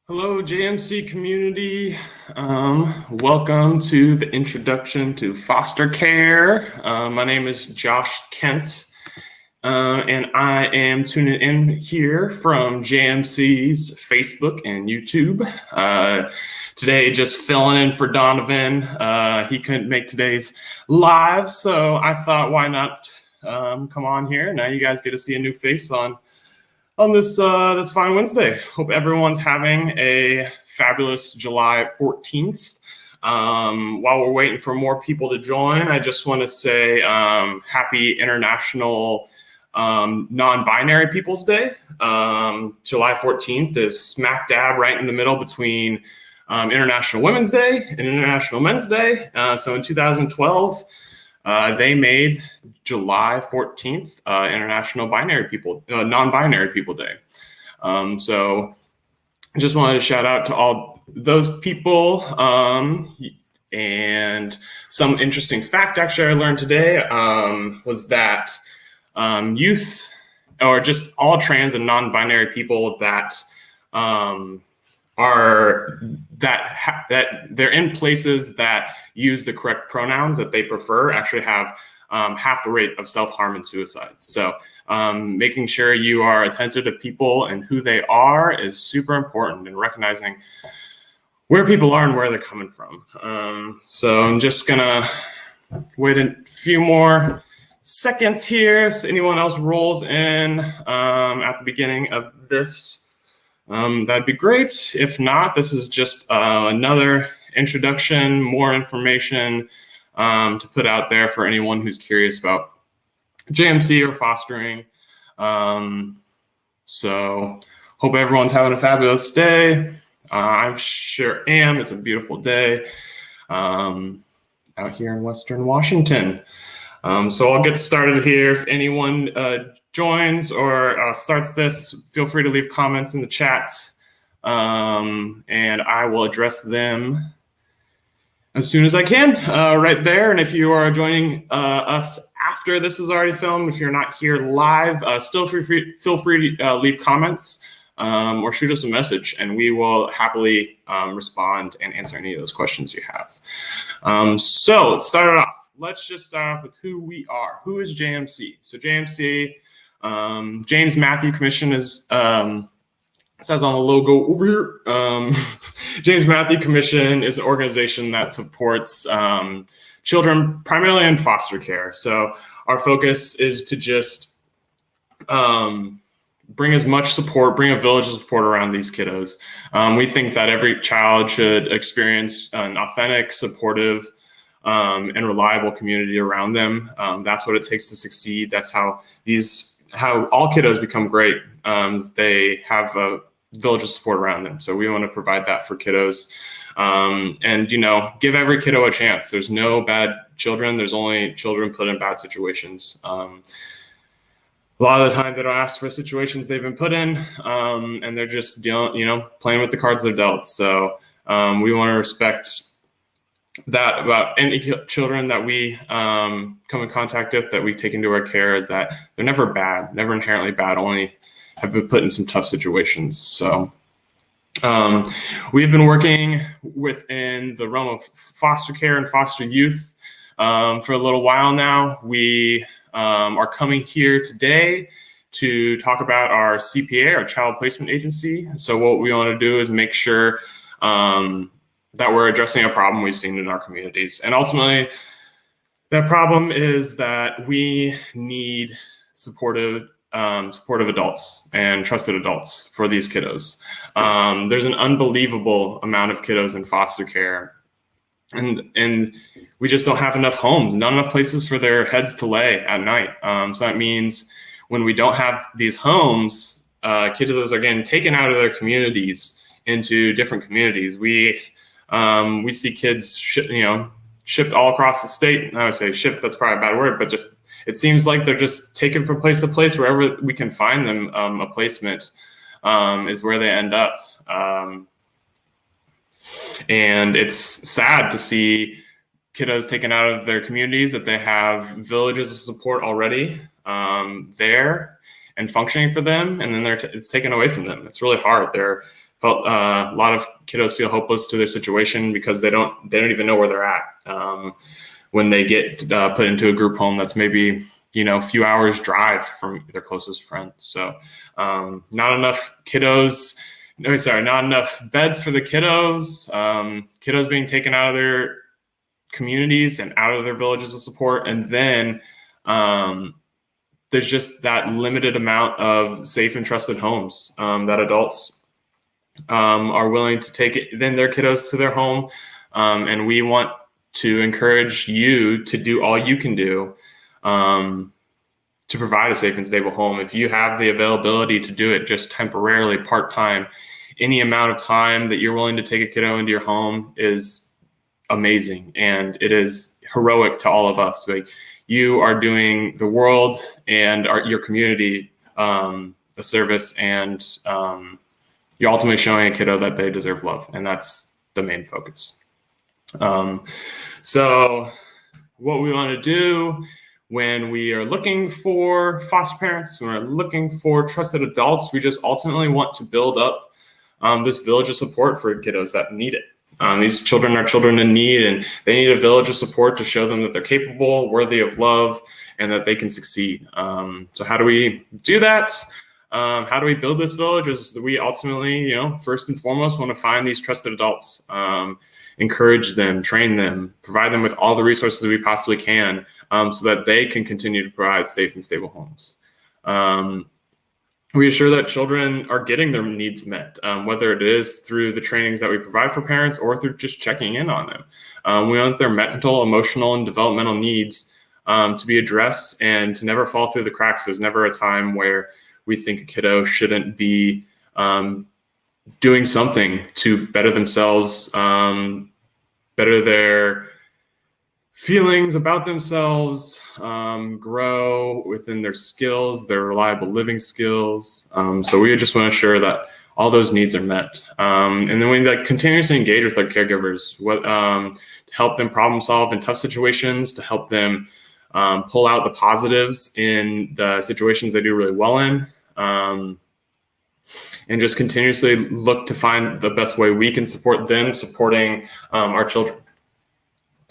Hello, JMC community. Welcome to the introduction to foster care. My name is Josh Kent, and I am tuning in here from JMC's Facebook and YouTube. Today, just filling in for Donaven. He couldn't make today's live, so I thought, why not come on here? Now you guys get to see a new face on this fine Wednesday. Hope everyone's having a fabulous July 14th. While we're waiting for more people to join, I just want to say happy International Non-Binary People's Day. July 14th is smack dab right in the middle between International Women's Day and International Men's Day. So in 2012, they made July 14th International Non-Binary People Day. So just wanted to shout out to all those people. And some interesting fact actually I learned today was that youth, or just all trans and non-binary people that that they're in places that use the correct pronouns that they prefer actually have half the rate of self-harm and suicide. So making sure you are attentive to people and who they are is super important, and recognizing where people are and where they're coming from. So I'm just gonna wait a few more seconds here so anyone else rolls in at the beginning of this. That'd be great. If not, this is just another introduction, more information to put out there for anyone who's curious about JMC or fostering. So hope everyone's having a fabulous day. I sure am. It's a beautiful day out here in Western Washington. So I'll get started here. If anyone joins or starts this, feel free to leave comments in the chat, and I will address them as soon as I can right there. And if you are joining us after this is already filmed, if you're not here live, still feel free to leave comments or shoot us a message, and we will happily respond and answer any of those questions you have. So let's start it off. Let's just start off with who we are. Who is JMC? So JMC, James Matthew Commission is, says on the logo over here. James Matthew Commission is an organization that supports children primarily in foster care. So our focus is to just bring as much support, bring a village of support around these kiddos. We think that every child should experience an authentic, supportive, and reliable community around them. That's what it takes to succeed. That's how all kiddos become great. They have a village of support around them. So we want to provide that for kiddos, and give every kiddo a chance. There's no bad children. There's only children put in bad situations. A lot of the time they don't ask for situations they've been put in, and they're just playing with the cards they're dealt. So we want to respect that about any children that we come in contact with, that we take into our care, is that they're never bad, never inherently bad, only have been put in some tough situations. So we've been working within the realm of foster care and foster youth for a little while now. We are coming here today to talk about our CPA, our Child Placement Agency. So what we want to do is make sure that we're addressing a problem we've seen in our communities. And ultimately, that problem is that we need supportive adults and trusted adults for these kiddos. There's an unbelievable amount of kiddos in foster care, and we just don't have enough homes, not enough places for their heads to lay at night. So that means when we don't have these homes, kiddos are getting taken out of their communities into different communities. We see kids shipped all across the state. I would say shipped, that's probably a bad word, but just it seems like they're just taken from place to place. Wherever we can find them a placement is where they end up. And it's sad to see kiddos taken out of their communities that they have villages of support already there and functioning for them, and then it's taken away from them. It's really hard. They're felt a lot of kiddos feel hopeless to their situation because they don't even know where they're at when they get put into a group home that's maybe a few hours drive from their closest friends. So not enough not enough beds for the kiddos. Kiddos being taken out of their communities and out of their villages of support, and then there's just that limited amount of safe and trusted homes that adults are willing to take their kiddos to their home. And we want to encourage you to do all you can do to provide a safe and stable home. If you have the availability to do it just temporarily, part-time, any amount of time that you're willing to take a kiddo into your home is amazing. And it is heroic to all of us. Like, you are doing the world and your community a service, and you're ultimately showing a kiddo that they deserve love. And that's the main focus. So what we want to do when we are looking for foster parents, when we're looking for trusted adults, we just ultimately want to build up this village of support for kiddos that need it. These children are children in need, and they need a village of support to show them that they're capable, worthy of love, and that they can succeed. So how do we do that? How do we build this village? Is we ultimately, first and foremost, want to find these trusted adults, encourage them, train them, provide them with all the resources we possibly can, so that they can continue to provide safe and stable homes. We assure that children are getting their needs met, whether it is through the trainings that we provide for parents or through just checking in on them. We want their mental, emotional, and developmental needs to be addressed and to never fall through the cracks. There's never a time where we think a kiddo shouldn't be doing something to better themselves, better their feelings about themselves, grow within their skills, their reliable living skills. So we just want to ensure that all those needs are met. And then we continuously engage with our caregivers, to help them problem solve in tough situations, to help them pull out the positives in the situations they do really well in, and just continuously look to find the best way we can support them, supporting our children.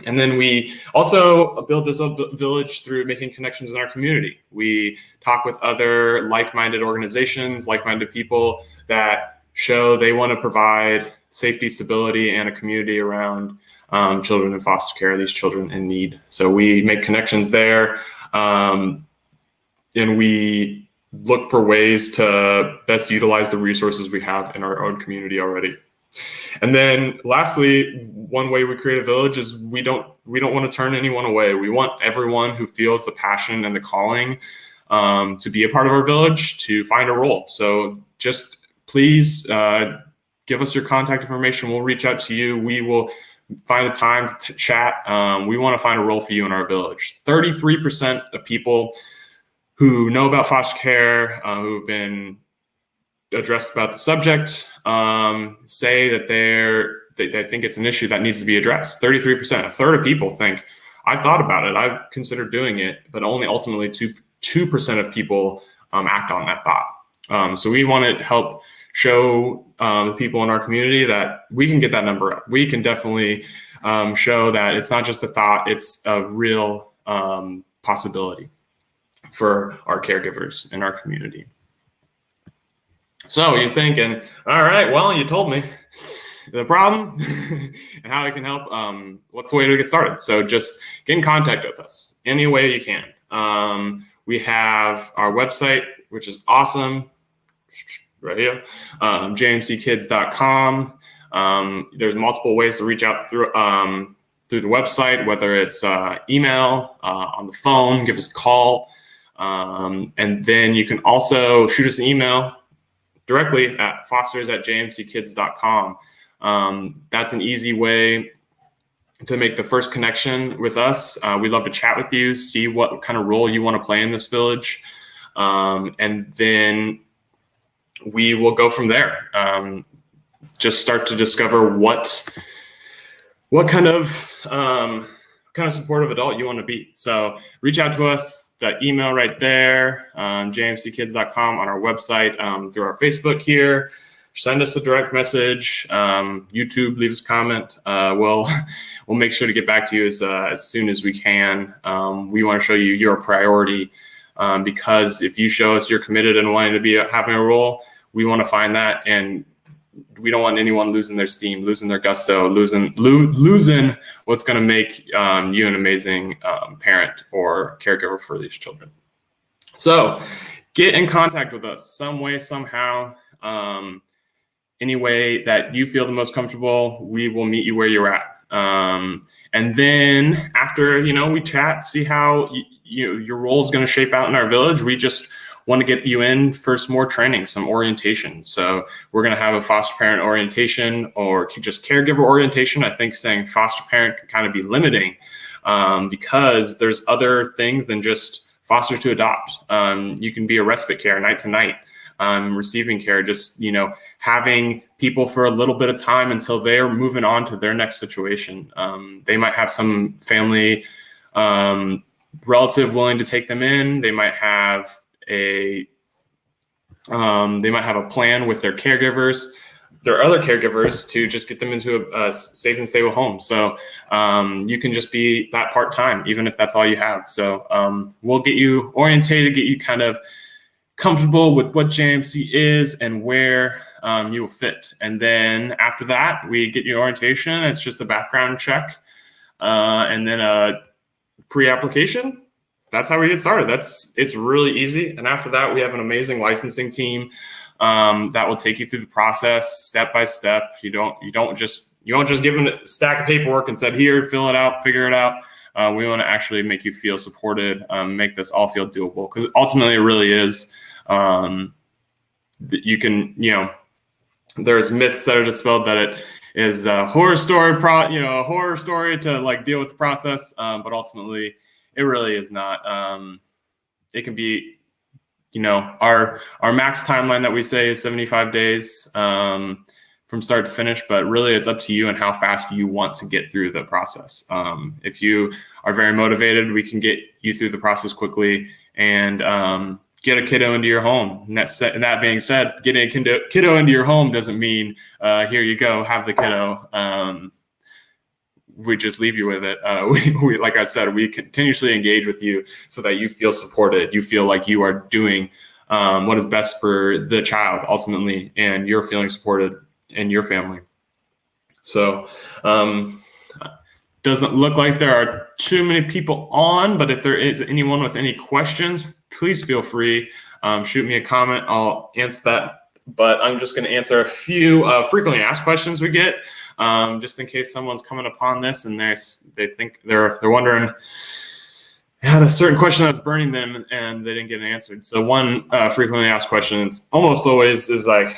And then we also build this village through making connections in our community. We talk with other like-minded organizations, like-minded people that show they want to provide safety, stability, and a community around children in foster care, these children in need. So we make connections there, and we look for ways to best utilize the resources we have in our own community already. And then lastly, one way we create a village is we don't want to turn anyone away. We want everyone who feels the passion and the calling to be a part of our village to find a role. So just please give us your contact information. We'll reach out to you. We will find a time to chat. We want to find a role for you in our village. 33% of people who know about foster care, who've been addressed about the subject, say that they think it's an issue that needs to be addressed. 33%, a third of people think, I've thought about it, I've considered doing it, but only ultimately 2% of people act on that thought. So we want to help show the people in our community that we can get that number up. We can definitely show that it's not just a thought, it's a real possibility for our caregivers in our community. So you're thinking, all right, well, you told me the problem and how I can help. What's the way to get started? So just get in contact with us any way you can. We have our website, which is awesome, right here, jmckids.com. There's multiple ways to reach out through the website, whether it's email, on the phone, give us a call. And then you can also shoot us an email directly at fosters@jmckids.com. That's an easy way to make the first connection with us. We'd love to chat with you, see what kind of role you want to play in this village. And then we will go from there. Just start to discover what kind of supportive adult you want to be. So reach out to us, that email right there, jmckids.com, on our website, through our Facebook here. send us a direct message. YouTube, leave us a comment. We'll make sure to get back to you as soon as we can. We want to show you you're a priority, because if you show us you're committed and wanting to be having a role, we want to find that, and we don't want anyone losing their steam, losing their gusto, losing what's going to make you an amazing parent or caregiver for these children. So get in contact with us some way, somehow, any way that you feel the most comfortable. We will meet you where you're at. And then after, we chat, see how your role is going to shape out in our village. We just want to get you in for some more training, some orientation. So we're going to have a foster parent orientation or just caregiver orientation. I think saying foster parent can kind of be limiting, because there's other things than just foster to adopt. You can be a respite care night to night, receiving care, just, having people for a little bit of time until they're moving on to their next situation. They might have some family relative willing to take them in. They might have a plan with their caregivers, their other caregivers, to just get them into a safe and stable home. So you can just be that part-time, even if that's all you have. So we'll get you orientated, get you kind of comfortable with what JMC is and where you will fit. And then after that, we get you orientation. It's just a background check, and then a pre-application. That's how we get started. It's really easy. And after that, we have an amazing licensing team that will take you through the process step by step. You won't just give them a stack of paperwork and said, here, fill it out, figure it out. We want to actually make you feel supported, make this all feel doable, because ultimately it really is. You can, there's myths that are dispelled that it is a horror story, a horror story to like deal with the process, but ultimately it really is not. It can be, our max timeline that we say is 75 days from start to finish, but really it's up to you and how fast you want to get through the process. If you are very motivated, we can get you through the process quickly and get a kiddo into your home. And that being said, getting a kiddo into your home doesn't mean, here you go, have the kiddo. We just leave you with it. We, like I said, we continuously engage with you so that you feel supported. You feel like you are doing what is best for the child ultimately, and you're feeling supported in your family. So doesn't look like there are too many people on, but if there is anyone with any questions, please feel free. Shoot me a comment. I'll answer that. But I'm just going to answer a few frequently asked questions we get. Just in case someone's coming upon this and they think they're wondering, had a certain question that's burning them and they didn't get it answered. So one frequently asked question, it's almost always is like,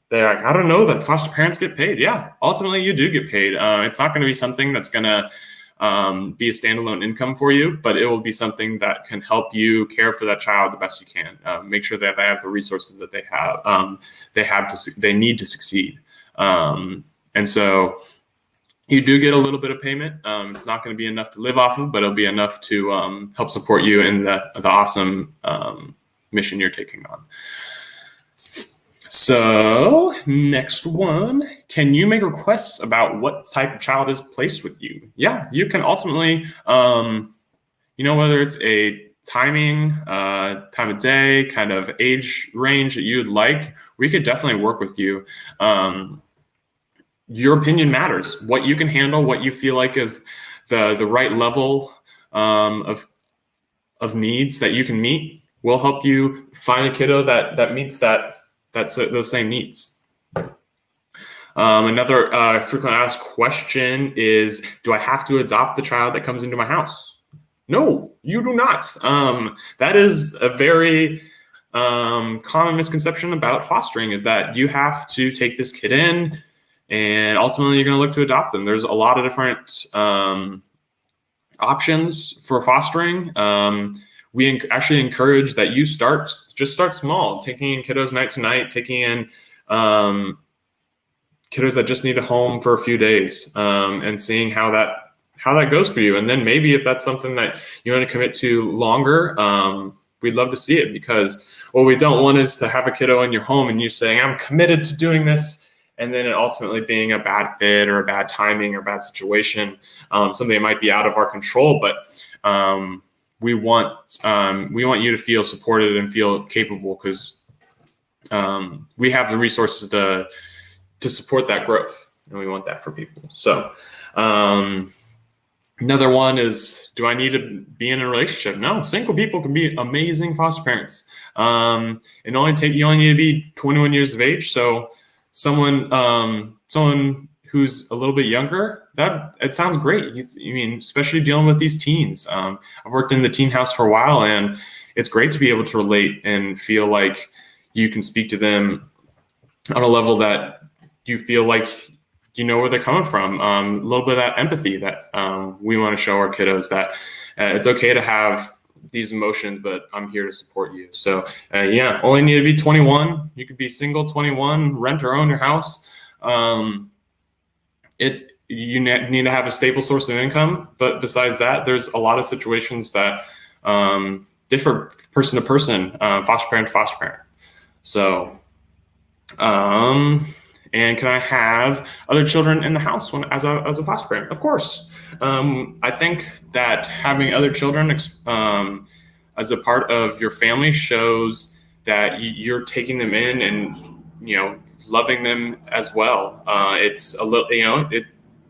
they're like, I don't know that foster parents get paid. Yeah, ultimately you do get paid. It's not going to be something that's going to be a standalone income for you, but it will be something that can help you care for that child the best you can. Make sure that they have the resources that they need to succeed. And so you do get a little bit of payment. It's not going to be enough to live off of, but it'll be enough to help support you in the awesome mission you're taking on. So next one, can you make requests about what type of child is placed with you? Yeah, you can ultimately, whether it's a timing, time of day, kind of age range that you'd like, we could definitely work with you. Your opinion matters. What you can handle, what you feel like is the right level of needs that you can meet, will help you find a kiddo that meets those same needs. Another frequently asked question is, do I have to adopt the child that comes into my house? No, you do not. That is a very common misconception about fostering, is that you have to take this kid in and ultimately you're going to look to adopt them. There's a lot of different options for fostering. We actually encourage that you start small, taking in kiddos night to night, taking in kiddos that just need a home for a few days, and seeing how that goes for you. And then maybe if that's something that you want to commit to longer, we'd love to see it, because what we don't want is to have a kiddo in your home and you saying, I'm committed to doing this, and then it ultimately being a bad fit or a bad timing or bad situation, something that might be out of our control. But we want you to feel supported and feel capable, because we have the resources to support that growth, and we want that for people. So another one is, do I need to be in a relationship? No, single people can be amazing foster parents. You only need to be 21 years of age. So someone who's a little bit younger, that it sounds great. I mean, especially dealing with these teens. I've worked in the teen house for a while, and it's great to be able to relate and feel like you can speak to them on a level that you feel like you know where they're coming from. A little bit of that empathy that we want to show our kiddos, that it's okay to have these emotions, but I'm here to support you. So only need to be 21. You could be single, 21, rent or own your house. You need to have a stable source of income, but besides that, there's a lot of situations that differ person to person, foster parent to foster parent. So, and can I have other children in the house as a foster parent? Of course. I think that having other children as a part of your family shows that you're taking them in and, loving them as well. It's a little, it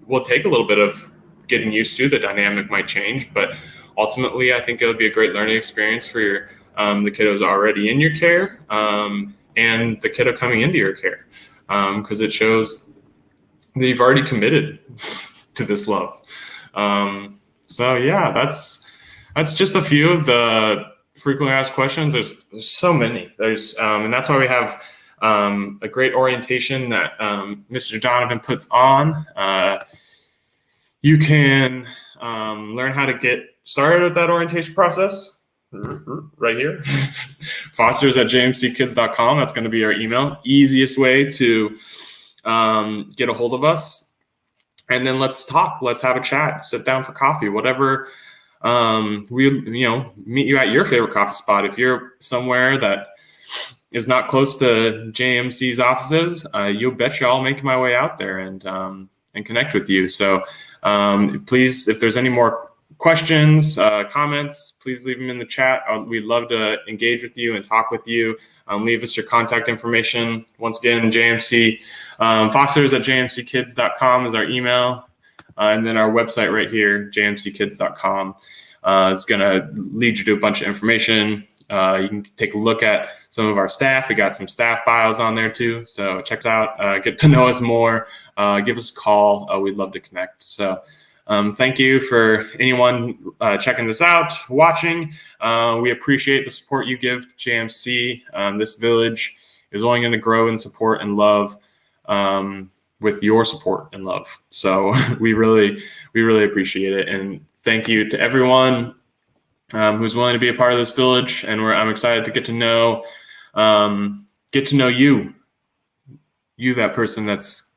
will take a little bit of getting used to. The dynamic might change, but ultimately, I think it'll be a great learning experience for the kiddos already in your care, and the kiddo coming into your care, because it shows that you've already committed to this love. That's just a few of the frequently asked questions. There's so many. And that's why we have a great orientation that Mr. Donaven puts on. You can learn how to get started with that orientation process right here. fosters@jmckids.com. That's going to be our email. Easiest way to get a hold of us. And then let's talk. Let's have a chat. Sit down for coffee. Whatever. We meet you at your favorite coffee spot. If you're somewhere that is not close to JMC's offices, you'll bet you I'll make my way out there and connect with you. So please, if there's any more questions, comments, please leave them in the chat. We'd love to engage with you and talk with you. Leave us your contact information. Once again, JMC fosters@jmckids.com is our email. And then our website right here, jmckids.com, is going to lead you to a bunch of information. You can take a look at some of our staff. We got some staff bios on there too. So check us out, get to know us more, give us a call. We'd love to connect. So thank you for anyone checking this out, watching. We appreciate the support you give JMC. This village is only going to grow in support and love with your support and love. So we really appreciate it. And thank you to everyone who's willing to be a part of this village. And I'm excited to get to know you, that person that's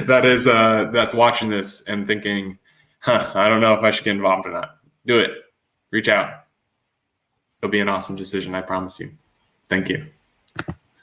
that's watching this and thinking, I don't know if I should get involved or not. Do it. Reach out. It'll be an awesome decision, I promise you. Thank you.